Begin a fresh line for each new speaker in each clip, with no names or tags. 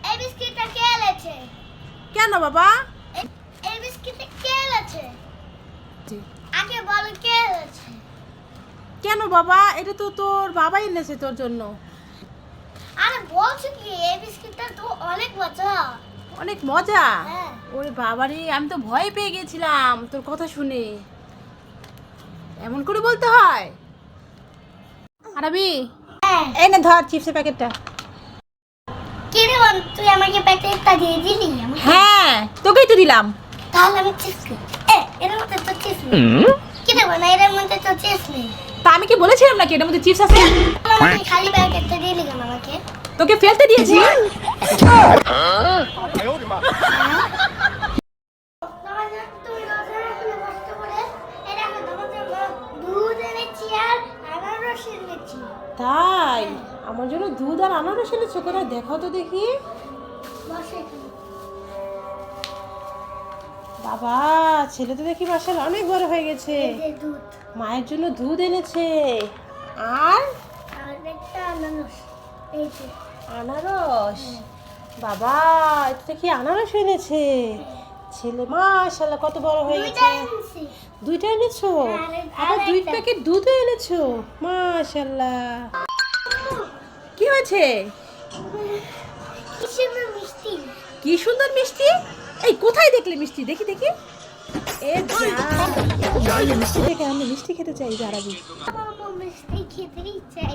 এই বিস্কিটটা কে এনেছে?
কেন বাবা?
এই বিস্কিটটা কে এনেছে? আগে বল কে এনেছে?
কেন বাবা? এটা তো তোর বাবা এনেছে তোর জন্য।
আরে বলছি কি, এই বিস্কিটটা তো অনেক মজা।
অনেক মজা?
হ্যাঁ।
ওরে বাবারে, আমি তো ভয় পেয়ে গেছিলাম তোর কথা শুনে। এমন করে বলতে হয়? আরবি,
হ্যাঁ।
এই না ধর চিপসের প্যাকেটটা।
কি রে বোন, তুই আমাকে প্যাকেটটা দিয়ে দিলি?
হ্যাঁ, তোকেই তো দিলাম।
তাহলে আমি চিপস খাই। এর মধ্যে তো চিপস নেই। কি রে বোন, এর মধ্যে তো চিপস নেই।
তা আমি কি বলেছিলাম নাকি এটার মধ্যে চিপস আছে?
আমাকে খালি প্যাকেটটা দিলি কেন আমাকে?
তোকে ফেলতে দিয়েছি।
তুমি রোজা খুলে কষ্ট করে এই দেখো তোমার জন্য দুধ এনেছি আর আনারস এনেছি।
তাই? আমার জন্য দুধ আর আনারস এনেছো? কোথায় দেখাও তো দেখি।
বসে এখানে।
বাবা, ছেলে তো দেখি মাশাআল্লাহ অনেক বড় হয়ে গেছে।
এই যে দুধ
মায়ের জন্য দুধ এনেছে আর
আর একটা আনারস। এই যে
আনারস। বাবা, এটা কি আনারস এনেছে? ছেলে মাশাআল্লাহ কত বড় হয়ে
দুইটা
গেছে।
এনেছি।
দুইটা এনেছো?
আর
আবার দুই
একটা।
প্যাকেট দুধও এনেছো? মাশাআল্লাহ। কি হয়েছে?
কি সুন্দর মিষ্টি।
কি সুন্দর মিষ্টি। এই কোথায় দেখলে মিষ্টি? দেখি দেখি। এ যা, মিষ্টি দেখে আমি মিষ্টি খেতে চাই। দাঁড়াবি।
আমার মিষ্টি খেতেই চাই।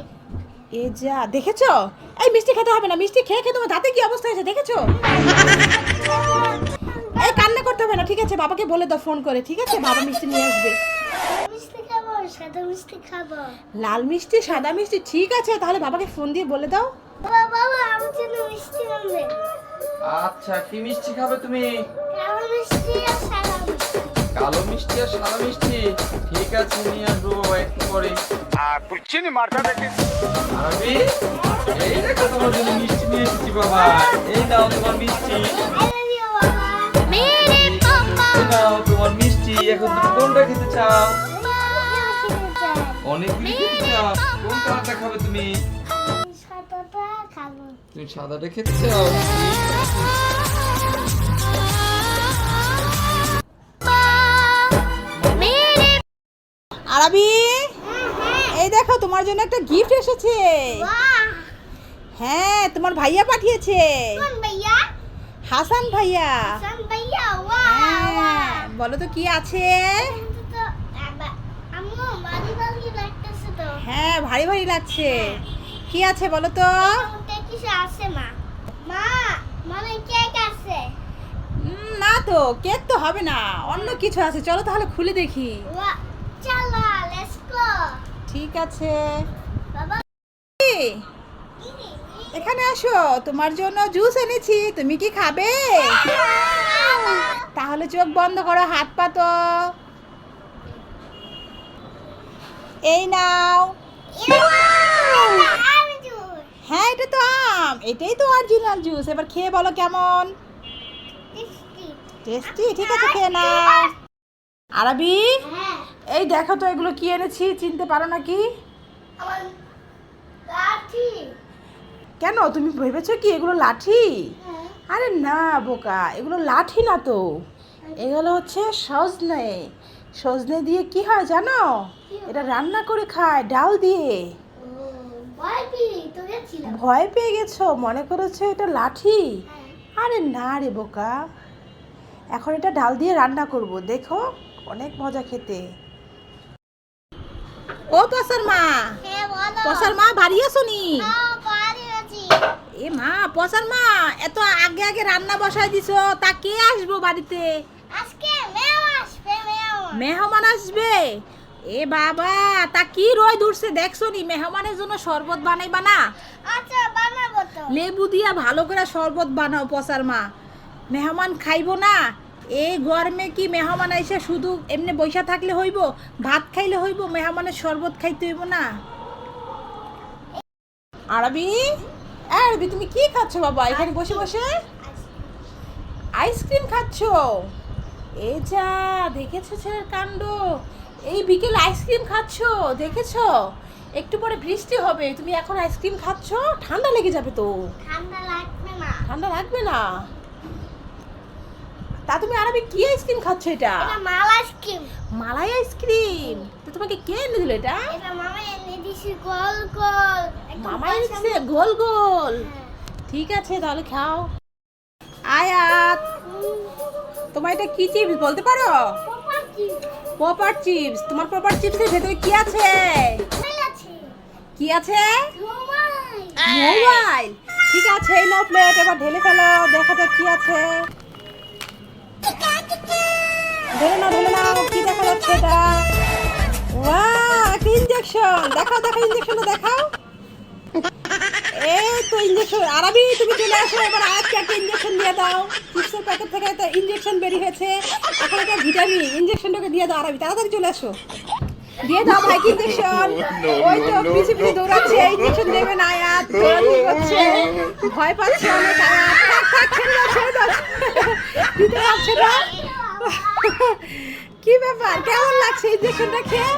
এ যা, দেখেছো? এই মিষ্টি খেতে হবে না। মিষ্টি খেয়ে খেয়ে তোমার দাঁতে কি অবস্থা হয়েছে দেখেছো? এই কান্না করতে হবে না, ঠিক আছে? বাবাকে বলে দাও ফোন করে, ঠিক আছে? বাবা মিষ্টি নিয়ে আসবে।
মিষ্টি খাবো, সাদা মিষ্টি খাবো।
লাল মিষ্টি, সাদা মিষ্টি, ঠিক আছে। তাহলে বাবাকে ফোন দিয়ে বলে দাও।
বাবা বাবা, আমার জন্য মিষ্টি আনবে।
আচ্ছা, কি মিষ্টি খাবে তুমি?
কালো মিষ্টি আর সাদা মিষ্টি।
কালো মিষ্টি আর সাদা মিষ্টি? ঠিক আছে, নিয়ে আসবো বাবা একটু পরে। আরবি, এই দেখো তোমার জন্য মিষ্টি নিয়ে এসেছি বাবা। এই নাও তোমার মিষ্টি।
I love you, বাবা। মেরে পাপা।
এই নাও তোমার মিষ্টি। এখন তুমি কোনটা খেতে চাও? অনেকগুলি খেতে চাও? কোন কালারটা খাবে তুমি?
সাদাটা খাবো।
তুমি সাদাটা খেতে চাও?
আরবি, এই দেখো তোমার জন্য একটা গিফট এসেছে।
বাহ!
হ্যাঁ, তোমার ভাইয়া পাঠিয়েছে।
কোন ভাইয়া?
হাসান ভাইয়া।
হাসান ভাইয়া, বাহ!
হ্যাঁ, বলো তো কি আছে?
কিন্তু তো আম্মু ভারী ভারী লাগতেছে তো।
হ্যাঁ, ভারী ভারী লাগছে। কি আছে বলো তো?
ওতে কিছু আছে মা? মা, মানে কেক আছে।
না তো, কেক তো হবে না, অন্য কিছু আছে। চলো তাহলে খুলে দেখি।
বাহ! চলো, লেটস গো।
ঠিক আছে।
বাবা,
এখানে আসো, তোমার জন্য জুস এনেছি। তুমি কি খাবে? তাহলে চোখ বন্ধ করো, হাত পাতো। এই নাও। হ্যাঁ, এটা তো আম। এটাই তো অরিজিনাল জুস। এবার খেয়ে বলো কেমন টেস্টি। ঠিক আছে, খেয়ে নাও। আরবি, এই দেখো তো এগুলো কি এনেছি, চিনতে পারো নাকি? কেন, তুমি ভেবেছো কি এগুলো লাঠি? আরে না বোকা, এগুলো লাঠি না তো। এগুলো হচ্ছে সজনে। সজনে দিয়ে কি হয় জানো? এটা রান্না করে খায় ডাল দিয়ে। ভয় পেয়ে গেছো, মনে করেছো এটা লাঠি? আরে না রে বোকা, এখন এটা ডাল দিয়ে রান্না করব, দেখো অনেক মজা খেতে। ও পসার মা, পসার মা বাড়ি আসোনি? এ মা, পসার মা, এত আগে আগে রান্না বসায় দিছো, তা কে আসবো বাড়িতে? মেহমান আসবে? এ বাবা, তা কি রোদ উঠছে দেখছো নি? মেহমানের জন্য শরবত বানাইবা না?
আচ্ছা, বানাবো তো।
লেবু দিয়া ভালো করে শরবত বানাও পসার মা। মেহমান খাইবো না? এই গরমে কি মেহমান এসে শুধু এমনি বইসা থাকলে হইব? ভাত খাইলে হইব? মেহমানের শরবত খাইতে হইব না? আরবি, আরবি তুমি কি খাচ্ছ বাবা এখানে বসে বসে? আইসক্রিম খাচ্ছ? এই যা, দেখেছো ছেলের কাণ্ড। এই বিকেল আইসক্রিম খাচ্ছ, দেখেছো? একটু পরে বৃষ্টি হবে, তুমি এখন আইসক্রিম খাচ্ছ, ঠান্ডা লেগে যাবে তো।
ঠান্ডা লাগবে না।
ঠান্ডা লাগবে না? তা তুমি আরবি কি আইসক্রিম খাচ্ছ এটা?
এটা মাল আইসক্রিম।
মালাই আইসক্রিম? তো তোমাকে কে এনে দিল এটা?
এটা মামা এনে দিছে গোল গোল। একদম
মামা
পয়সা
এনেছে গোল গোল।
হ্যাঁ।
ঠিক আছে তাহলে খাও। আয়াত, তোমার এটা কি চিপস বলতে পারো?
Popper chips.
Popper chips. তোমার পপার চিপসের ভেতরে কি আছে?
মোবাইল আছে।
কি আছে?
মোবাইল।
মোবাইল। ঠিক আছে, এই নাও প্লেট, এবার ঢেলে ফেলো, দেখা যাক কি আছে। ঢেলে নাও, কি দেখা যাচ্ছে এটা? ওয়াও, একটা ইনজেকশন। দেখাও দেখাও, ইনজেকশনটা দেখাও। এই তো ইনজেকশন। আরবি তুমি চলে আসো, এবার আজকে একটা ইনজেকশন দিয়ে দাও। চিপসের প্যাকেট থেকে একটা ইনজেকশন বেরিয়ে হয়েছে, এখন একটা ভিটামিন। ইনজেকশনটাকে দিয়ে দাও আরবি, তাড়াতাড়ি চলে আসো। দিয়ে দাও ভাই ইনজেকশন। ওই তো পিছে পিছে দৌড়াচ্ছে, ইনজেকশন দেবে না আয়াত, দৌড়াদৌড়ি করছে, ভয় পাচ্ছে অনেক আয়াত। থাক থাক, ছেড়ে দাও ছেড়ে দাও, দিতে পারছে না। কি ব্যাপার, কেমন লাগছে ইনজেকশনটা খেয়ে?